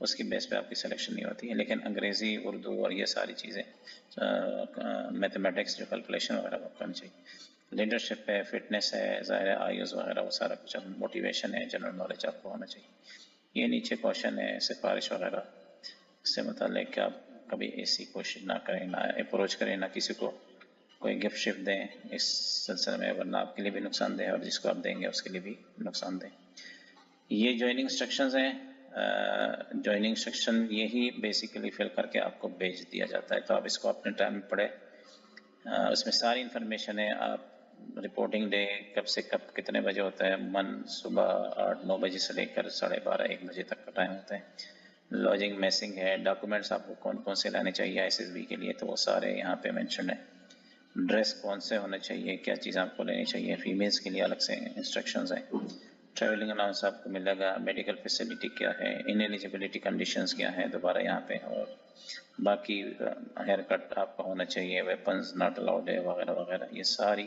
اس کی بیس پہ آپ کی سلیکشن نہیں ہوتی ہے. لیکن انگریزی، اردو اور یہ ساری چیزیں، میتھمیٹکس جو کیلکولیشن وغیرہ وہ کرنی چاہیے. لیڈرشپ ہے، فٹنس ہے، ظاہر ہے آئیوز وغیرہ وہ سارا کچھ، موٹیویشن ہے، جنرل نالج آپ کو ہونا چاہیے. یہ نیچے کوشچن ہے، سفارش وغیرہ اس سے متعلق کہ آپ کبھی ایسی کوشش نہ کریں، نہ اپروچ کریں، نہ کسی کو کوئی گفٹ شفٹ دیں اس سلسلے میں، ورنہ آپ کے لیے بھی نقصان دہ ہے اور جس کو آپ دیں گے اس کے لیے بھی نقصان دہ. یہ جوائننگ انسٹرکشنز ہیں. جوائننگ انسٹرکشن یہی بیسیکلی فل کر کے آپ کو بھیج دیا جاتا ہے، تو آپ اس کو اپنے ٹائم میں پڑھیں. اس میں ساری انفارمیشن ہے. آپ رپورٹنگ ڈے کب سے کب کتنے بجے ہوتا ہے، عموماً صبح 8-9 بجے سے لے کر 12:30-1 بجے تک کا ٹائم ہوتا ہے. لاجنگ میسنگ ہے. ڈاکومنٹس آپ کو کون کون سے لانے چاہیے SSB کے لیے، تو وہ سارے یہاں پہ مینشن ہے. ڈریس کون سے ہونے چاہیے، کیا چیز آپ کو لینی چاہیے. فیمیلز کے لیے الگ سے انسٹرکشنز ہیں. ٹریولنگ الاؤنس آپ کو ملے گا. میڈیکل فیسلٹی کیا ہے، انیلیجبلٹی کنڈیشنز کیا ہیں دوبارہ یہاں پہ، اور باقی ہیئر کٹ آپ کا ہونا چاہیے، ویپنز ناٹ الاؤڈ ہے وغیرہ وغیرہ. یہ ساری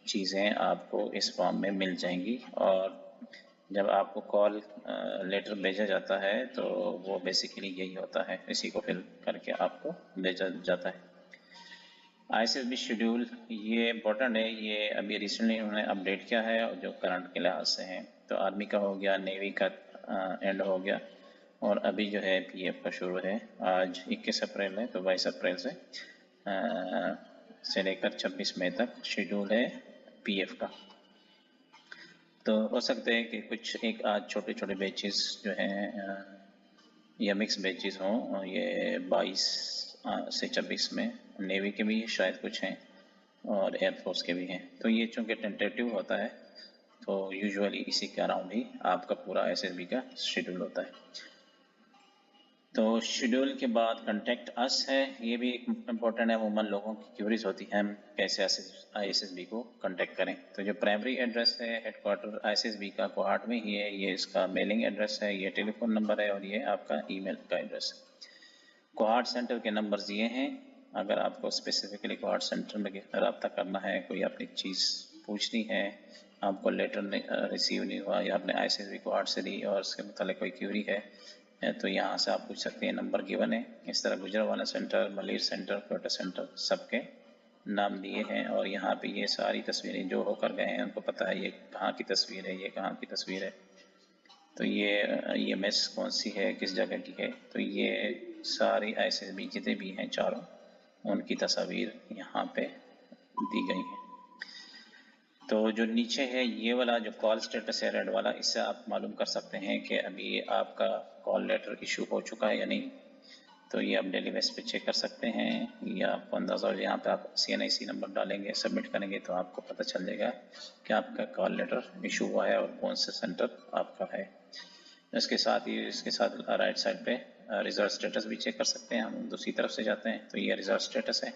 چیزیں آپ کو اس فارم میں مل جائیں گی. اور جب آپ کو کال لیٹر بھیجا جاتا ہے تو وہ بیسیکلی یہی ہوتا ہے، اسی کو فل کر کے آپ کو بھیجا جاتا ہے. ISSB شیڈیول یہ امپورٹنٹ ہے. یہ ابھی ریسنٹلی انہوں نے اپڈیٹ کیا ہے، اور جو کرنٹ کے لحاظ سے ہیں تو آرمی کا ہو گیا، نیوی کا اینڈ ہو گیا، اور ابھی جو ہے PF کا شروع ہے. آج 21 اپریل ہے، تو 22 اپریل سے لے کر 26 مئی تک شیڈول ہے PF کا. تو ہو سکتا ہے کہ کچھ ایک آج چھوٹے چھوٹے بیچز جو ہیں یا مکس بیچز ہوں. یہ 22 سے 26 میں نیوی کے بھی شاید کچھ ہیں اور ایئر فورس کے بھی ہیں. تو یہ چونکہ ٹینٹیٹیو ہوتا ہے تو یوزولی اسی کے اراؤنڈ ہی آپ کا پورا SSB کا شیڈول ہوتا ہے. تو شیڈول کے بعد کنٹیکٹ اس ہے. یہ بھی امپورٹنٹ ہے. عموماً لوگوں کی کیوریز ہوتی ہیں کیسے ISSB کو کنٹیکٹ کریں. تو جو پرائمری ایڈریس ہے ہیڈ کوارٹر ISSB کا کوہاٹ میں ہی ہے. یہ اس کا میلنگ ایڈریس ہے، یہ ٹیلی فون نمبر ہے، اور یہ آپ کا ای میل کا ایڈریس ہے. کوہاٹ سینٹر کے نمبرز یہ ہیں. اگر آپ کو اسپیسیفکلی کوہاٹ سینٹر میں رابطہ کرنا ہے، کوئی اپنی چیز پوچھنی ہے، آپ کو لیٹر ریسیو نہیں ہوا یا آپ نے ISSB کوہاٹ سے دی اور اس کے متعلق کوئی کیوری ہے، تو یہاں سے آپ پوچھ سکتے ہیں. نمبر گیون ہے. اس طرح Gujranwala centre, Malir centre, Quetta centre سب کے نام دیے ہیں. اور یہاں پہ یہ ساری تصویریں جو ہو کر گئے ہیں ان کو پتہ ہے یہ کہاں کی تصویر ہے، یہ کہاں کی تصویر ہے، تو یہ میس کون سی ہے، کس جگہ کی ہے. تو یہ ساری ISSB جتنے بھی ہیں چاروں، ان کی تصاویر یہاں پہ دی گئی ہیں. تو جو نیچے ہے یہ والا جو کال سٹیٹس ہے ریڈ والا، اس سے آپ معلوم کر سکتے ہیں کہ ابھی آپ کا کال لیٹر ایشو ہو چکا ہے یا نہیں. تو یہ آپ ڈیلی بیس پہ چیک کر سکتے ہیں، یا آپ کو اندازہ ہو. یہاں پہ آپ CNIC نمبر ڈالیں گے، سبمٹ کریں گے تو آپ کو پتہ چل جائے گا کہ آپ کا کال لیٹر ایشو ہوا ہے اور کون سے سینٹر آپ کا ہے. اس کے ساتھ رائٹ سائڈ پہ ریزلٹ سٹیٹس بھی چیک کر سکتے ہیں. ہم دوسری طرف سے جاتے ہیں تو یہ ریزلٹ سٹیٹس ہے.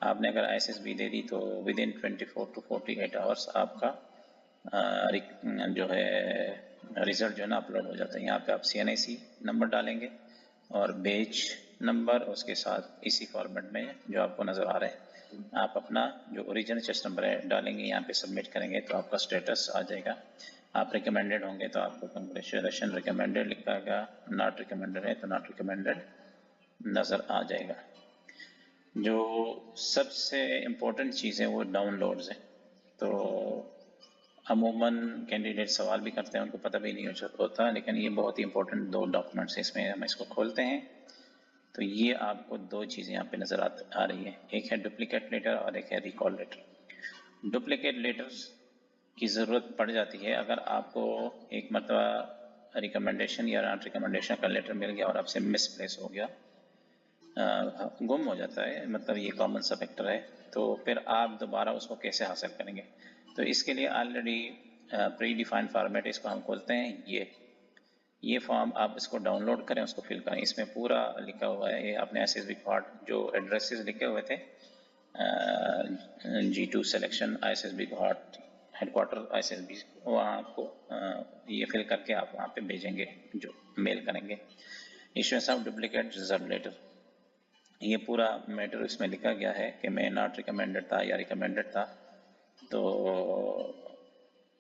آپ نے اگر ISSB دے دی تو ودن 24 to 48 آورس آپ کا جو ہے ریزلٹ جو ہے نا اپلوڈ ہو جاتا ہے. یہاں پہ آپ CNIC نمبر ڈالیں گے اور بیچ نمبر، اس کے ساتھ اسی فارمیٹ میں جو آپ کو نظر آ رہا ہے آپ اپنا جو اوریجنل چیسٹ نمبر ہے ڈالیں گے، یہاں پہ سبمٹ کریں گے تو آپ کا سٹیٹس آ جائے گا. آپ ریکمینڈڈ ہوں گے تو آپ کو کنگریچولیشن ریکمینڈڈ لکھا گا، ناٹ ریکمینڈڈ ہے تو ناٹ ریکمینڈڈ نظر آ جائے گا. جو سب سے امپورٹنٹ چیز ہے وہ ڈاؤن لوڈز ہیں. تو عموماً کینڈیڈیٹ سوال بھی کرتے ہیں، ان کو پتہ بھی نہیں ہوتا، لیکن یہ بہت ہی امپورٹنٹ 2 ڈاکومنٹس ہیں. اس میں ہم اس کو کھولتے ہیں تو یہ آپ کو 2 چیزیں یہاں پہ نظر آ رہی ہیں. ایک ہے ڈپلیکیٹ لیٹر اور ایک ہے ریکال لیٹر. ڈپلیکیٹ لیٹر کی ضرورت پڑ جاتی ہے اگر آپ کو ایک مرتبہ ریکمنڈیشن یا ناٹ ریکمنڈیشن کا لیٹر مل گیا اور آپ سے مس پلیس ہو گیا، گم ہو جاتا ہے، مطلب یہ کامن سا فیکٹر ہے. تو پھر آپ دوبارہ اس کو کیسے حاصل کریں گے؟ تو اس کے لیے آلریڈی پری ڈیفائنڈ فارمیٹ اس کو ہم کھولتے ہیں. یہ فارم آپ اس کو ڈاؤن لوڈ کریں، اس کو فل کریں. اس میں پورا لکھا ہوا ہے. یہ اپنے ISSB کارڈ جو ایڈریسز لکھے ہوئے تھے G2 selection ISSB card headquarter ISSB، وہاں آپ کو یہ فل کر کے آپ وہاں پہ بھیجیں گے جو میل کریں گے. Issuance of duplicate reserve letter, یہ پورا میٹر اس میں لکھا گیا ہے کہ میں ناٹ ریکمینڈڈ تھا یا ریکمینڈڈ تھا. تو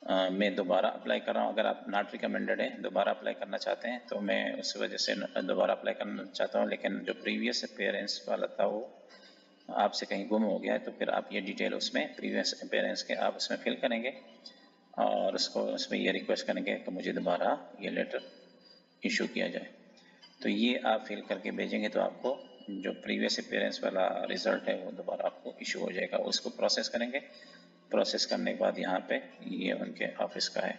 میں دوبارہ اپلائی کر رہا ہوں. اگر آپ ناٹ ریکمینڈیڈ ہیں دوبارہ اپلائی کرنا چاہتے ہیں تو میں اس وجہ سے دوبارہ اپلائی کرنا چاہتا ہوں، لیکن جو پریویس اپیئرنس والا تھا وہ آپ سے کہیں گم ہو گیا ہے تو پھر آپ یہ ڈیٹیل اس میں پریویس اپیئرنس کے آپ اس میں فل کریں گے اور اس میں یہ ریکویسٹ کریں گے کہ مجھے دوبارہ یہ لیٹر ایشو کیا جائے. تو یہ آپ فل کر کے بھیجیں گے تو آپ کو جو پریویس اپیئرنس والا رزلٹ ہے وہ دوبارہ آپ کو ایشو ہو جائے گا. اس کو پروسیس کریں گے، پروسیس کرنے کے بعد یہاں پہ یہ ان کے آفس کا ہے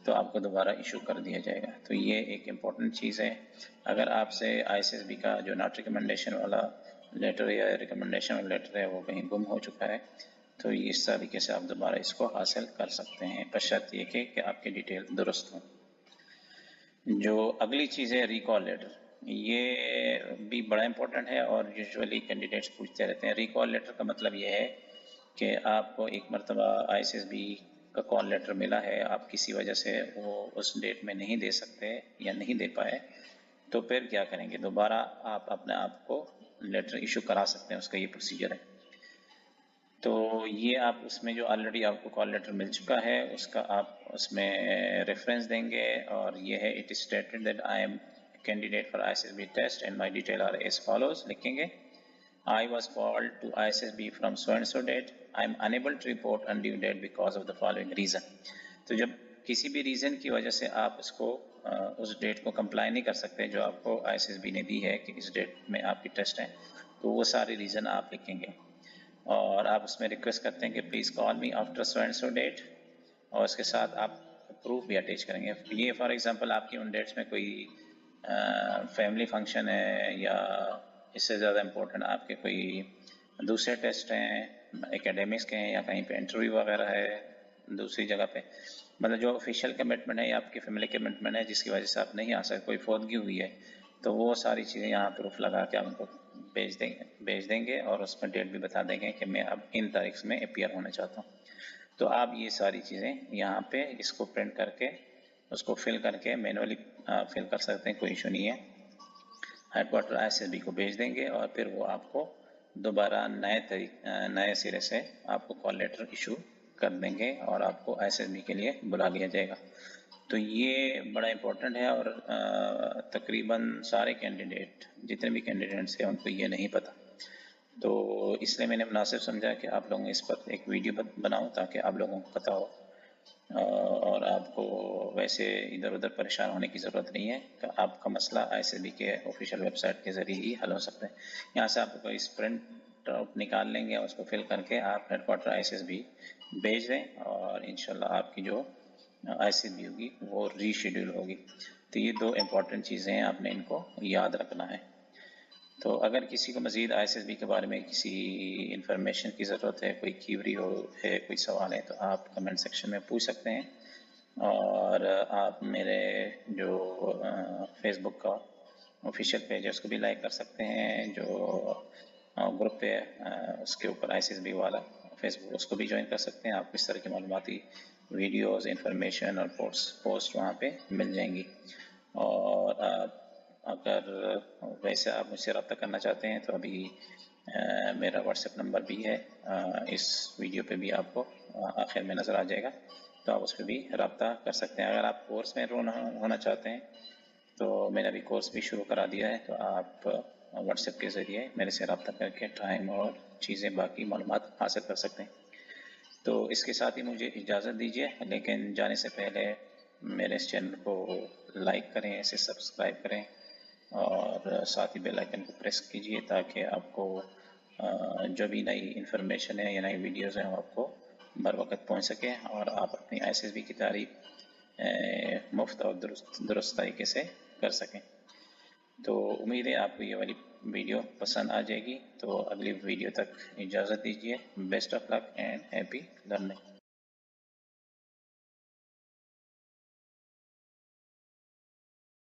تو آپ کو دوبارہ ایشو کر دیا جائے گا. تو یہ ایک امپورٹنٹ چیز ہے. اگر آپ سے آئی ایس ایس بی کا جو ناٹ ریکمنڈیشن والا لیٹر یا ریکمنڈیشن والا لیٹر ہے وہ کہیں گم ہو چکا ہے تو اس طریقے سے آپ دوبارہ اس کو حاصل کر سکتے ہیں، بشرط یہ کہ آپ کی ڈیٹیل درست ہوں. جو اگلی چیز ہے ریکال لیٹر، یہ بھی بڑا امپورٹنٹ ہے اور یوزولی کینڈیڈیٹس پوچھتے رہتے ہیں. ریکال لیٹر کا مطلب یہ ہے کہ آپ کو ایک مرتبہ آئی ایس ایس بی کا کال لیٹر ملا ہے، آپ کسی وجہ سے وہ اس ڈیٹ میں نہیں دے سکتے یا نہیں دے پائے تو پھر کیا کریں گے؟ دوبارہ آپ اپنے آپ کو لیٹر ایشو کرا سکتے ہیں، اس کا یہ پروسیجر ہے. تو یہ آپ اس میں جو آلریڈی آپ کو کال لیٹر مل چکا ہے اس کا آپ اس میں ریفرنس دیں گے اور یہ ہے it is stated that I am candidate for I S S B test and my detail are as follows, لکھیں گے I was called to ISSB from so and so date. I am unable to report undue date because of the following reason. تو جب کسی بھی reason کی وجہ سے آپ اس کو اس ڈیٹ کو کمپلائی نہیں کر سکتے جو آپ کو آئی ایس ایس بی نے دی ہے کہ اس ڈیٹ میں آپ کی ٹیسٹ ہے تو وہ سارے ریزن آپ لکھیں گے اور آپ اس میں ریکویسٹ کرتے ہیں کہ please call me after so and so date اور اس کے ساتھ آپ پروف بھی اٹیچ کریں گے. یہ فار ایگزامپل آپ کی ان ڈیٹس میں کوئی فیملی فنکشن ہے یا اس سے زیادہ امپورٹنٹ آپ کے کوئی دوسرے ٹیسٹ ہیں اکیڈیمکس کے ہیں یا کہیں پہ انٹرویو وغیرہ ہے دوسری جگہ پہ، مطلب جو آفیشیل کمٹمنٹ ہے یا آپ کی فیملی کمٹمنٹ ہے جس کی وجہ سے آپ نہیں آ سکتے، کوئی فوتگی ہوئی ہے تو وہ ساری چیزیں یہاں پروف لگا کے آپ ان کو بھیج دیں گے اور اس میں ڈیٹ بھی بتا دیں گے کہ میں اب ان تاریخ میں اپیئر ہونا چاہتا ہوں. تو آپ یہ ساری چیزیں یہاں پہ اس کو پرنٹ کر کے اس کو فل کر کے مینولی فل کر سکتے ہیں، کوئی ایشو نہیں ہے. Headquarter I S S B کو بھیج دیں گے اور پھر وہ آپ کو دوبارہ نئے سرے سے آپ کو کال لیٹر ایشو کر دیں گے اور آپ کو آئی ایس ایس بی کے لیے بلا لیا جائے گا. تو یہ بڑا امپورٹنٹ ہے اور تقریباً سارے کینڈیڈیٹ جتنے بھی کینڈیڈیٹس ہیں ان کو یہ نہیں پتہ، تو اس لیے میں نے مناسب سمجھا کہ آپ لوگوں اس پر ایک ویڈیو بناؤں تاکہ آپ لوگوں کو پتہ ہو اور آپ کو ویسے ادھر ادھر پریشان ہونے کی ضرورت نہیں ہے کہ آپ کا مسئلہ آئی ایس ایس بی کے آفیشیل ویب سائٹ کے ذریعے ہی حل ہو سکتا ہے. یہاں سے آپ کو اس پرنٹ آؤٹ نکال لیں گے اور اس کو فل کر کے آپ headquarter I S S B بھیج دیں اور انشاءاللہ آپ کی جو آئی ایس ایس بی ہوگی وہ ری شیڈیول ہوگی. تو یہ دو امپورٹنٹ چیزیں ہیں، آپ نے ان کو یاد رکھنا ہے. تو اگر کسی کو مزید آئی ایس ایس بی کے بارے میں کسی انفارمیشن کی ضرورت ہے، کوئی کیوری ہے، کوئی سوال ہے تو آپ کمنٹ سیکشن میں پوچھ سکتے ہیں اور آپ میرے جو فیس بک کا آفیشیل پیج ہے اس کو بھی لائک کر سکتے ہیں، جو گروپ ہے اس کے اوپر آئی ایس ایس بی والا فیس بک اس کو بھی جوائن کر سکتے ہیں. آپ کو اس طرح کی معلوماتی ویڈیوز انفارمیشن اور پوسٹ وہاں پہ مل جائیں گی. اور اگر ویسے آپ مجھ سے رابطہ کرنا چاہتے ہیں تو ابھی میرا واٹس ایپ نمبر بھی ہے، اس ویڈیو پہ بھی آپ کو آخر میں نظر آ جائے گا تو آپ اس پہ بھی رابطہ کر سکتے ہیں. اگر آپ کورس میں ہونا چاہتے ہیں تو میں نے ابھی کورس بھی شروع کرا دیا ہے تو آپ واٹس ایپ کے ذریعے میرے سے رابطہ کر کے ٹائم اور چیزیں باقی معلومات حاصل کر سکتے ہیں. تو اس کے ساتھ ہی مجھے اجازت دیجیے، لیکن جانے سے پہلے میرے اس چینل کو لائک کریں، اسے سبسکرائب کریں اور ساتھ ہی بیل آئیکن کو پریس کیجیے تاکہ آپ کو جو بھی نئی انفارمیشن ہے یا نئی ویڈیوز ہیں وہ آپ کو بر وقت پہنچ سکیں اور آپ اپنی آئی ایس ایس بی کی تعریف مفت اور درست طریقے سے کر سکیں. تو امید ہے آپ کو یہ والی ویڈیو پسند آ جائے گی. تو اگلی ویڈیو تک اجازت دیجیے. Best of luck and happy learning.